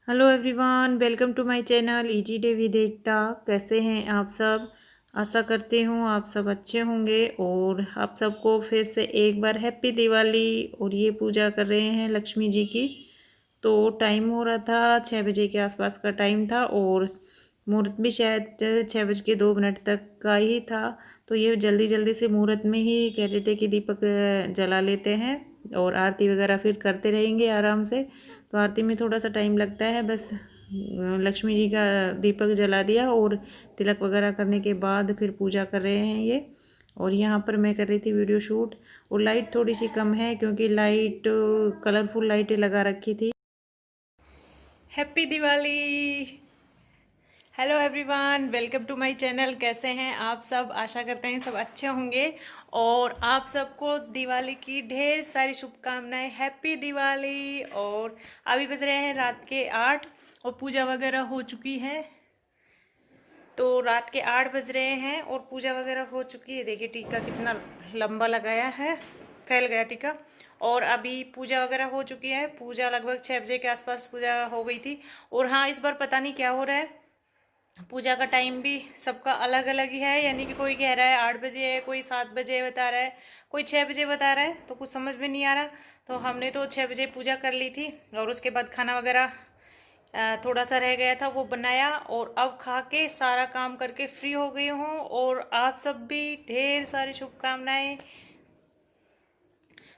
Hello everyone, welcome to my channel easy day with Ekta. कैसे हैं आप सब? आशा करती हूँ आप सब अच्छे होंगे और आप सबको फिर से एक बार हैप्पी दिवाली। और ये पूजा कर रहे हैं लक्ष्मी जी की। तो टाइम हो रहा था 6 बजे के आसपास का टाइम था और मुहूर्त भी शायद 6 बज के 2 मिनट तक का ही था। तो ये जल्दी जल्दी से मुहूर्त में ही कह रहे थे कि दीपक जला लेते हैं और आरती वगैरह फिर करते रहेंगे आराम से। तो आरती में थोड़ा सा टाइम लगता है, बस लक्ष्मी जी का दीपक जला दिया और तिलक वगैरह करने के बाद फिर पूजा कर रहे हैं ये। और यहाँ पर मैं कर रही थी वीडियो शूट। और लाइट थोड़ी सी कम है क्योंकि लाइट कलरफुल लाइटें लगा रखी थी। Happy Diwali. Hello everyone, welcome to my channel. कैसे हैं आप सब? आशा करते हैं सब अच्छे होंगे और आप सबको दिवाली की ढेर सारी शुभकामनाएं। हैप्पी दिवाली। और अभी बज रहे हैं रात के 8 और पूजा वगैरह हो चुकी है। तो रात के 8 बज रहे हैं और पूजा वगैरह हो चुकी है। देखिए टीका कितना लंबा लगाया है, फैल गया टीका। और अभी पूजा वगैरह हो चुकी है। पूजा लगभग 6 बजे के आसपास पूजा हो गई थी। और हाँ, इस बार पता नहीं क्या हो रहा है, पूजा का टाइम भी सबका अलग अलग ही है। यानी कि कोई कह रहा है 8 बजे है, कोई 7 बजे बता रहा है, कोई 6 बजे बता रहा है। तो कुछ समझ में नहीं आ रहा। तो हमने तो 6 बजे पूजा कर ली थी और उसके बाद खाना वगैरह थोड़ा सा रह गया था, वो बनाया और अब खा के सारा काम करके फ्री हो गई हूँ। और आप सब भी ढेर सारी शुभकामनाएं।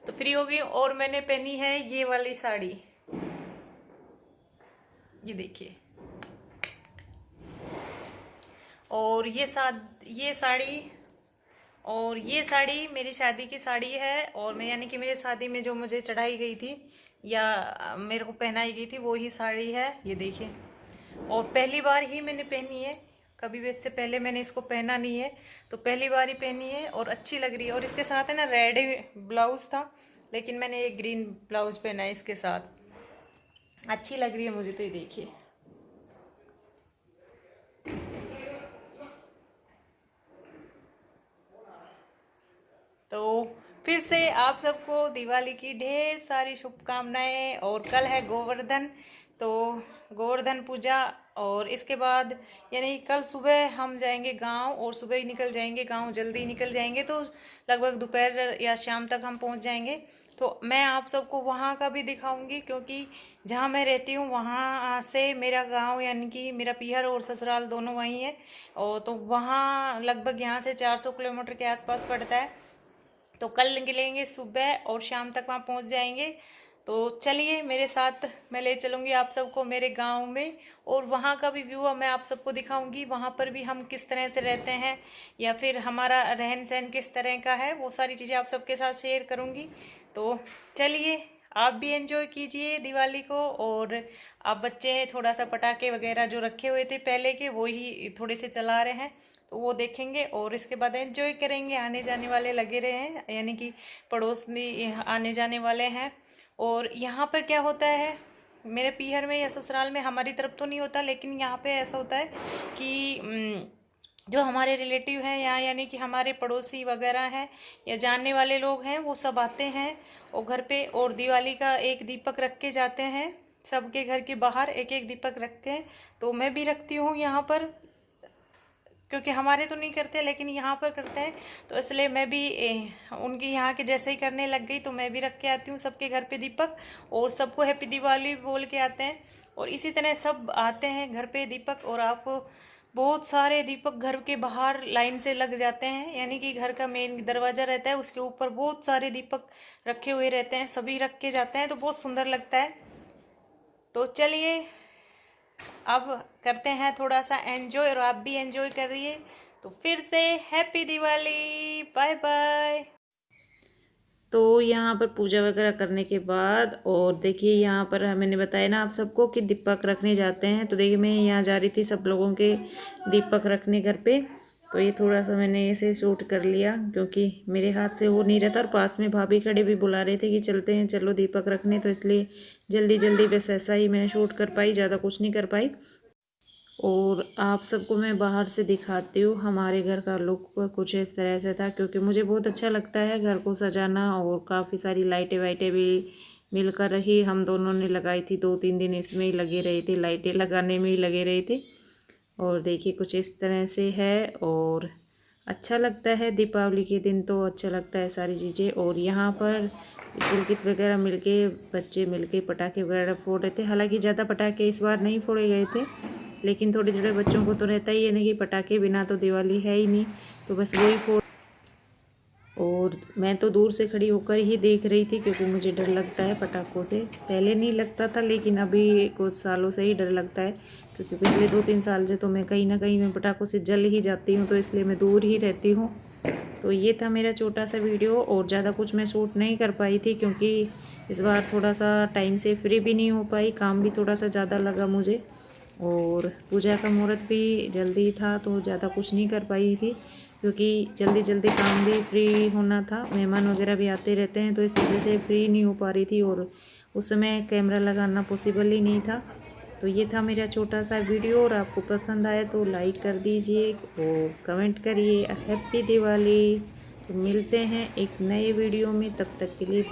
तो फ्री हो गई और मैंने पहनी है ये वाली साड़ी। ये देखिए। और ये साड़ी मेरी शादी की साड़ी है। और मैं यानी कि मेरी शादी में जो मुझे चढ़ाई गई थी या मेरे को पहनाई गई थी वो ही साड़ी है। ये देखिए। और पहली बार ही मैंने पहनी है, कभी भी इससे पहले मैंने इसको पहना नहीं है। तो पहली बार ही पहनी है और अच्छी लग रही है। और इसके साथ है ना, रेड ब्लाउज था लेकिन मैंने ये ग्रीन ब्लाउज पहना है इसके साथ। अच्छी लग रही है मुझे। तो ये देखिए। तो फिर से आप सबको दिवाली की ढेर सारी शुभकामनाएं। और कल है गोवर्धन, तो गोवर्धन पूजा। और इसके बाद यानी कल सुबह हम जाएंगे गांव और सुबह ही निकल जाएंगे गांव, जल्दी ही निकल जाएंगे। तो लगभग दोपहर या शाम तक हम पहुंच जाएंगे। तो मैं आप सबको वहाँ का भी दिखाऊंगी क्योंकि जहाँ मैं रहती हूँ वहाँ से मेरा गांव यानी कि मेरा पीहर और ससुराल दोनों वहीं है। और तो वहाँ लगभग यहाँ से 400 किलोमीटर के आसपास पड़ता है। तो कल निकलेंगे सुबह और शाम तक वहाँ पहुँच जाएंगे। तो चलिए मेरे साथ, मैं ले चलूँगी आप सबको मेरे गांव में। और वहाँ का भी व्यू मैं आप सबको दिखाऊंगी। वहाँ पर भी हम किस तरह से रहते हैं या फिर हमारा रहन सहन किस तरह का है, वो सारी चीज़ें आप सबके साथ शेयर करूँगी। तो चलिए आप भी एंजॉय कीजिए दिवाली को। और आप बच्चे थोड़ा सा पटाखे वगैरह जो रखे हुए थे पहले के वो ही थोड़े से चला रहे हैं, तो वो देखेंगे और इसके बाद एंजॉय करेंगे। आने जाने वाले लगे रहे हैं यानी कि पड़ोस भी आने जाने वाले हैं। और यहाँ पर क्या होता है, मेरे पीहर में या ससुराल में हमारी तरफ तो नहीं होता लेकिन यहाँ पे ऐसा होता है कि जो हमारे रिलेटिव हैं यहाँ यानी कि हमारे पड़ोसी वगैरह हैं या जानने वाले लोग हैं, वो सब आते हैं और घर पे और दिवाली का एक दीपक रख के जाते हैं। सबके घर के बाहर एक एक दीपक रखते हैं। तो मैं भी रखती हूँ यहाँ पर, क्योंकि हमारे तो नहीं करते लेकिन यहाँ पर करते हैं। तो इसलिए मैं भी उनकी यहाँ के जैसे ही करने लग गई। तो मैं भी रख के आती हूँ सबके घर पे दीपक और सबको हैप्पी दिवाली बोल के आते हैं। और इसी तरह सब आते हैं घर पे दीपक। और आपको बहुत सारे दीपक घर के बाहर लाइन से लग जाते हैं, यानी कि घर का मेन दरवाज़ा रहता है उसके ऊपर बहुत सारे दीपक रखे हुए रहते हैं, सभी रख के जाते हैं। तो बहुत सुंदर लगता है। तो चलिए अब करते हैं थोड़ा सा एंजॉय और आप भी एंजॉय करिए। तो फिर से हैप्पी दिवाली, बाय बाय। तो यहाँ पर पूजा वगैरह करने के बाद और देखिए यहाँ पर मैंने बताया ना आप सबको कि दीपक रखने जाते हैं। तो देखिए मैं यहाँ जा रही थी सब लोगों के दीपक रखने घर पे। तो ये थोड़ा सा मैंने ऐसे शूट कर लिया क्योंकि मेरे हाथ से हो नहीं रहा था और पास में भाभी खड़े भी बुला रहे थे कि चलते हैं चलो दीपक रखने। तो इसलिए जल्दी जल्दी बस ऐसा ही मैंने शूट कर पाई, ज़्यादा कुछ नहीं कर पाई। और आप सबको मैं बाहर से दिखाती हूँ। हमारे घर का लुक कुछ इस तरह से था क्योंकि मुझे बहुत अच्छा लगता है घर को सजाना और काफ़ी सारी लाइटें वाइटें भी मिलकर ही हम दोनों ने लगाई थी। 2-3 दिन इसमें ही लगे रहे थे, लाइटें लगाने में ही लगे रहे थे। और देखिए कुछ इस तरह से है और अच्छा लगता है दीपावली के दिन, तो अच्छा लगता है सारी चीज़ें। और यहाँ पर पुलकित वगैरह मिलके बच्चे मिलके पटाखे वगैरह फोड़ रहे थे। हालांकि ज़्यादा पटाखे इस बार नहीं फोड़े गए थे, लेकिन थोड़े थोड़े बच्चों को तो रहता ही है ना कि पटाखे बिना तो दिवाली है ही नहीं, तो बस वही फोड़। और मैं तो दूर से खड़ी होकर ही देख रही थी, क्योंकि मुझे डर लगता है पटाखों से। पहले नहीं लगता था, लेकिन अभी कुछ सालों से ही डर लगता है, क्योंकि पिछले 2-3 साल से तो मैं कहीं ना कहीं मैं पटाखों से जल ही जाती हूँ, तो इसलिए मैं दूर ही रहती हूँ। तो ये था मेरा छोटा सा वीडियो, और ज़्यादा कुछ मैं शूट नहीं कर पाई थी, क्योंकि इस बार थोड़ा सा टाइम से फ्री भी नहीं हो पाई, काम भी थोड़ा सा ज़्यादा लगा मुझे, और पूजा का मुहूर्त भी जल्दी था, तो ज़्यादा कुछ नहीं कर पाई थी, क्योंकि जल्दी जल्दी काम भी फ्री होना था। मेहमान वगैरह भी आते रहते हैं, तो इस वजह से फ्री नहीं हो पा रही थी, और उस समय कैमरा लगाना पॉसिबल ही नहीं था। तो ये था मेरा छोटा सा वीडियो, और आपको पसंद आया तो लाइक कर दीजिए और कमेंट करिए। हैप्पी दिवाली। तो मिलते हैं एक नए वीडियो में, तब तक के लिए।